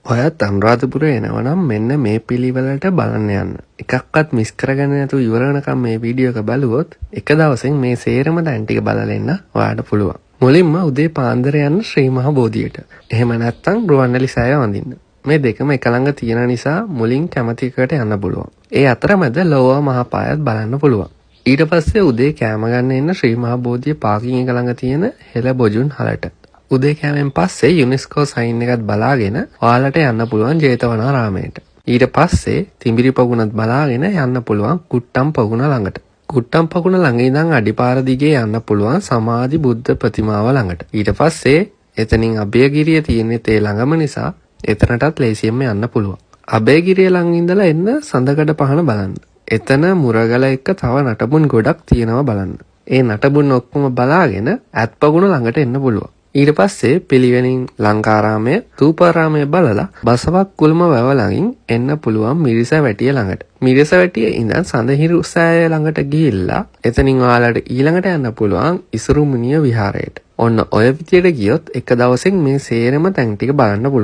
ඔයත් අනුරාධපුර එනවනම් මෙන්න මේ පිළිවෙලට බලන්න යන්න. එකක්වත් මිස් කරගන්න නැතුව ඉවර වෙනකම් මේ වීඩියෝ එක බලුවොත් එක දවසෙන් මේ සේරම තැන් ටික බලලා එන්න ඔයාලට පුළුවන්. මුලින්ම උදේ පාන්දර යන්න ශ්‍රී මහ බෝධියට. එහෙම නැත්නම් රුවන්වැලි සෑය වඳින්න. මේ දෙකම එක ළඟ තියෙන නිසා මුලින් කැමති එකට යන්න පුළුවන්. ඒ අතරමැද ලෝවා මහ පායත් බලන්න පුළුවන්. ඊට පස්සේ උදේ කෑම ගන්න එන්න ශ්‍රී මහ බෝධිය පාකින් එක ළඟ තියෙන හෙළ බොජුන් හලට. උදේ කෑමෙන් පස්සේ යුනෙස්කෝ සයින් එකත් බලාගෙන ඔයාලට යන්න පුළුවන් ජේතවනාරාමයට. ඊට පස්සේ තිඹිරි පගුණත් බලාගෙන යන්න පුළුවන් කුට්ටම් පගුණ ළඟට. කුට්ටම් පගුණ ළඟ ඉඳන් අඩිපාර දිගේ යන්න පුළුවන් සමාධි බුද්ධ ප්‍රතිමාව ළඟට. ඊට පස්සේ එතනින් අභයගිරිය තියෙන්නේ තේ ළඟම නිසා එතනටත් ලේසියෙන්ම යන්න පුළුවන්. අභයගිරිය ළඟ ඉඳලා එන්න සඳකඩ පහන බලන්න. එතන මුරගල එක්ක තව නටබුන් ගොඩක් තියෙනවා බලන්න. ඒ නටබුන් ඔක්කොම බලාගෙන ඇත්පගුණ ළඟට එන්න පුළුවන්. ඊට පස්සේ පිළිවෙලින් ලංකාරාමය, තූපාරාමය බලලා බසවක් කුළුම වැව ළඟින් එන්න පුළුවන් මිරිසවැටිය ළඟට. මිරිසවැටිය ඉඳන් සඳහිරු සෑය ළඟට ගිහිල්ලා එතනින් ඔයාලට ඊළඟට යන්න පුළුවන් ඉසුරුමුණිය විහාරයට. ඔන්න ඔය විදියට ගියොත් එක දවසෙන් මේ සේරම තැන් ටික බලන්න පුළුවන්.